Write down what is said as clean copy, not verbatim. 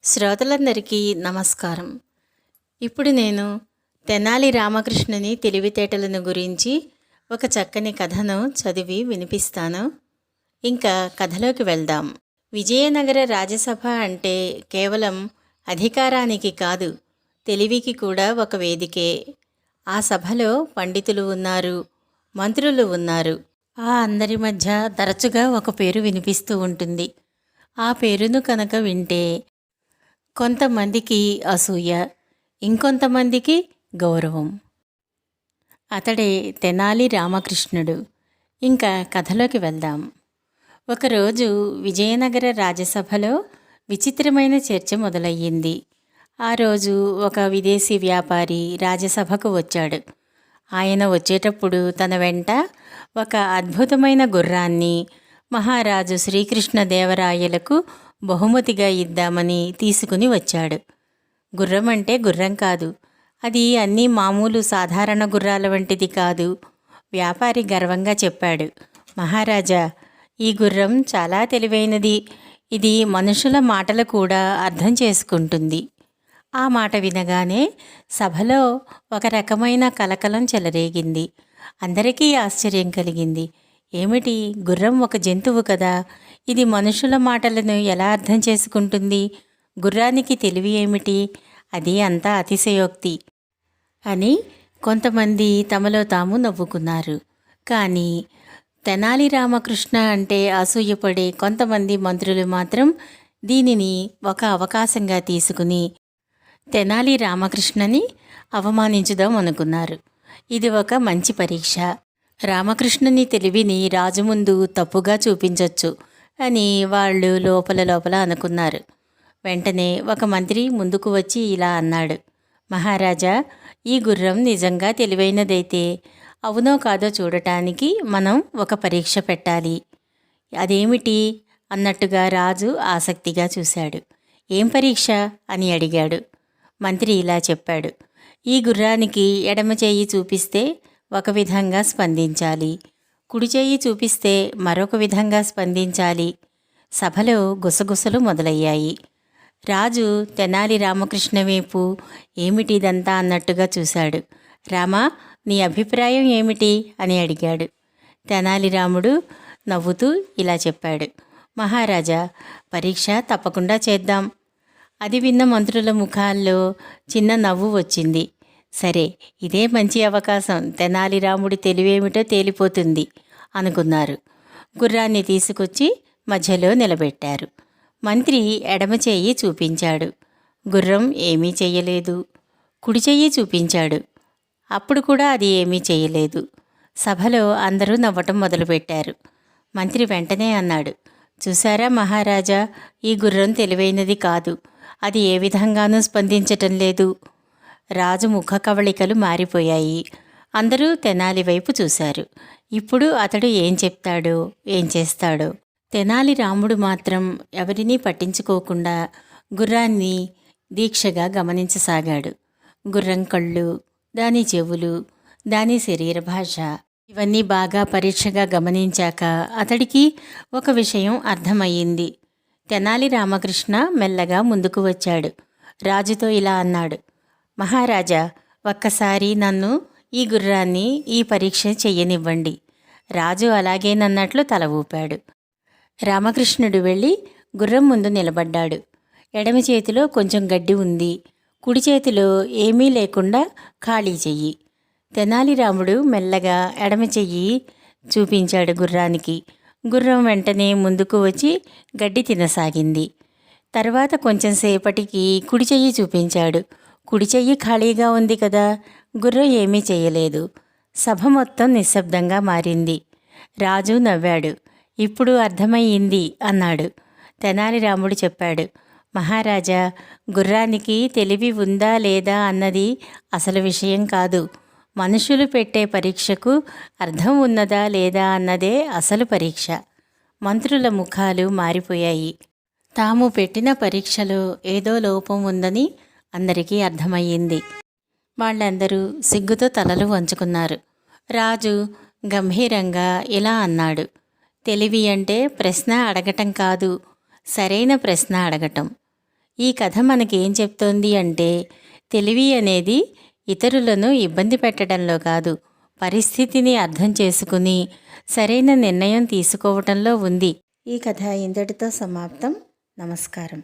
శ్రోతలందరికీ నమస్కారం. ఇప్పుడు నేను తెనాలి రామకృష్ణుని తెలివితేటలను గురించి ఒక చక్కని కథను చదివి వినిపిస్తాను. ఇంకా కథలోకి వెళ్దాం. విజయనగర రాజసభ అంటే కేవలం అధికారానికి కాదు, తెలివికి కూడా ఒక వేదికే. ఆ సభలో పండితులు ఉన్నారు, మంత్రులు ఉన్నారు. ఆ అందరి మధ్య తరచుగా ఒక పేరు వినిపిస్తూ ఉంటుంది. ఆ పేరును కనుక వింటే కొంతమందికి అసూయ, ఇంకొంతమందికి గౌరవం. అతడే తెనాలి రామకృష్ణుడు. ఇంకా కథలోకి వెళ్దాం. ఒకరోజు విజయనగర రాజసభలో విచిత్రమైన చర్చ మొదలయ్యింది. ఆ రోజు ఒక విదేశీ వ్యాపారి రాజసభకు వచ్చాడు. ఆయన వచ్చేటప్పుడు తన వెంట ఒక అద్భుతమైన గుర్రాన్ని మహారాజు శ్రీకృష్ణదేవరాయలకు బహుమతిగా ఇద్దామని తీసుకుని వచ్చాడు. గుర్రం అంటే గుర్రం కాదు, అది అన్నీ మామూలు సాధారణ గుర్రాల వంటిది కాదు. వ్యాపారి గర్వంగా చెప్పాడు, మహారాజా, ఈ గుర్రం చాలా తెలివైనది. ఇది మనుషుల మాటలు కూడా అర్థం చేసుకుంటుంది. ఆ మాట వినగానే సభలో ఒక రకమైన కలకలం చెలరేగింది. అందరికీ ఆశ్చర్యం కలిగింది. ఏమిటి, గుర్రం ఒక జంతువు కదా, ఇది మనుషుల మాటలను ఎలా అర్థం చేసుకుంటుంది? గుర్రానికి తెలివి ఏమిటి? అది అంతా అతిశయోక్తి అని కొంతమంది తమలో తాము నవ్వుకున్నారు. కానీ తెనాలి రామకృష్ణ అంటే అసూయపడే కొంతమంది మంత్రులు మాత్రం దీనిని ఒక అవకాశంగా తీసుకుని తెనాలి రామకృష్ణని అవమానించుదాం అనుకున్నారు. ఇది ఒక మంచి పరీక్ష. రామకృష్ణుని తెలివిని రాజు ముందు తప్పుగా చూపించొచ్చు అని వాళ్ళు లోపల అనుకున్నారు. వెంటనే ఒక మంత్రి ముందుకు వచ్చి ఇలా అన్నాడు, మహారాజా, ఈ గుర్రం నిజంగా తెలివైనదైతే అవునో కాదో చూడటానికి మనం ఒక పరీక్ష పెట్టాలి. అదేమిటి అన్నట్టుగా రాజు ఆసక్తిగా చూశాడు. ఏం పరీక్ష అని అడిగాడు. మంత్రి ఇలా చెప్పాడు, ఈ గుర్రానికి ఎడమ చేయి చూపిస్తే ఒక విధంగా స్పందించాలి, కుడి చేయి చూపిస్తే మరొక విధంగా స్పందించాలి. సభలో గుసగుసలు మొదలయ్యాయి. రాజు తెనాలి రామకృష్ణ వైపు ఏమిటిదంతా అన్నట్టుగా చూశాడు. రామా, నీ అభిప్రాయం ఏమిటి అని అడిగాడు. తెనాలి రాముడు నవ్వుతూ ఇలా చెప్పాడు, మహారాజా, పరీక్ష తప్పకుండా చేద్దాం. అది విన్న మంత్రుల ముఖాల్లో చిన్న నవ్వు వచ్చింది. సరే, ఇదే మంచి అవకాశం, తెనాలి రాముడి తెలివేమిటో తేలిపోతుంది అనుకున్నారు. గుర్రాన్ని తీసుకొచ్చి మధ్యలో నిలబెట్టారు. మంత్రి ఎడమ చెయ్యి చూపించాడు. గుర్రం ఏమీ చెయ్యలేదు. కుడి చెయ్యి చూపించాడు. అప్పుడు కూడా అది ఏమీ చెయ్యలేదు. సభలో అందరూ నవ్వటం మొదలుపెట్టారు. మంత్రి వెంటనే అన్నాడు, చూసారా మహారాజా, ఈ గుర్రం తెలివైనది కాదు, అది ఏ విధంగానూ స్పందించటం లేదు. రాజు ముఖ కవళికలు మారిపోయాయి. అందరూ తెనాలి వైపు చూశారు. ఇప్పుడు అతడు ఏం చెప్తాడో, ఏం చేస్తాడో. తెనాలి రాముడు మాత్రం ఎవరినీ పట్టించుకోకుండా గుర్రాన్ని దీక్షగా గమనించసాగాడు. గుర్రం కళ్ళు, దాని చెవులు, దాని శరీర భాష ఇవన్నీ బాగా పరీక్షగా గమనించాక అతడికి ఒక విషయం అర్థమయ్యింది. తెనాలి రామకృష్ణ మెల్లగా ముందుకు వచ్చాడు. రాజుతో ఇలా అన్నాడు, మహారాజా, ఒక్కసారి నన్ను ఈ గుర్రాన్ని ఈ పరీక్ష చెయ్యనివ్వండి. రాజు అలాగేనన్నట్లు తల ఊపాడు. రామకృష్ణుడు వెళ్ళి గుర్రం ముందు నిలబడ్డాడు. ఎడమ చేతిలో కొంచెం గడ్డి ఉంది, కుడి చేతిలో ఏమీ లేకుండా ఖాళీ చెయ్యి. తెనాలి రాముడు మెల్లగా ఎడమ చెయ్యి చూపించాడు గుర్రానికి. గుర్రం వెంటనే ముందుకు వచ్చి గడ్డి తినసాగింది. తర్వాత కొంచెం సేపటికి కుడి చెయ్యి చూపించాడు. కుడి చెయ్యి ఖాళీగా ఉంది కదా. గుర్రం ఏమీ చేయలేదు. సభ మొత్తం నిశ్శబ్దంగా మారింది. రాజు నవ్వాడు. ఇప్పుడు అర్థమయ్యింది అన్నాడు. తెనాలి రాముడు చెప్పాడు, మహారాజా, గుర్రానికి తెలివి ఉందా లేదా అన్నది అసలు విషయం కాదు. మనుషులు పెట్టే పరీక్షకు అర్థం ఉన్నదా లేదా అన్నదే అసలు పరీక్ష. మంత్రుల ముఖాలు మారిపోయాయి. తాము పెట్టిన పరీక్షలో ఏదో లోపం ఉందని అందరికీ అర్థమయ్యింది. వాళ్ళందరూ సిగ్గుతో తలలు వంచుకున్నారు. రాజు గంభీరంగా ఇలా అన్నాడు, తెలివి అంటే ప్రశ్న అడగటం కాదు, సరైన ప్రశ్న అడగటం. ఈ కథ మనకేం చెప్తోంది అంటే, తెలివి అనేది ఇతరులను ఇబ్బంది పెట్టడంలో కాదు, పరిస్థితిని అర్థం చేసుకుని సరైన నిర్ణయం తీసుకోవటంలో ఉంది. ఈ కథ ఇంతటితో సమాప్తం. నమస్కారం.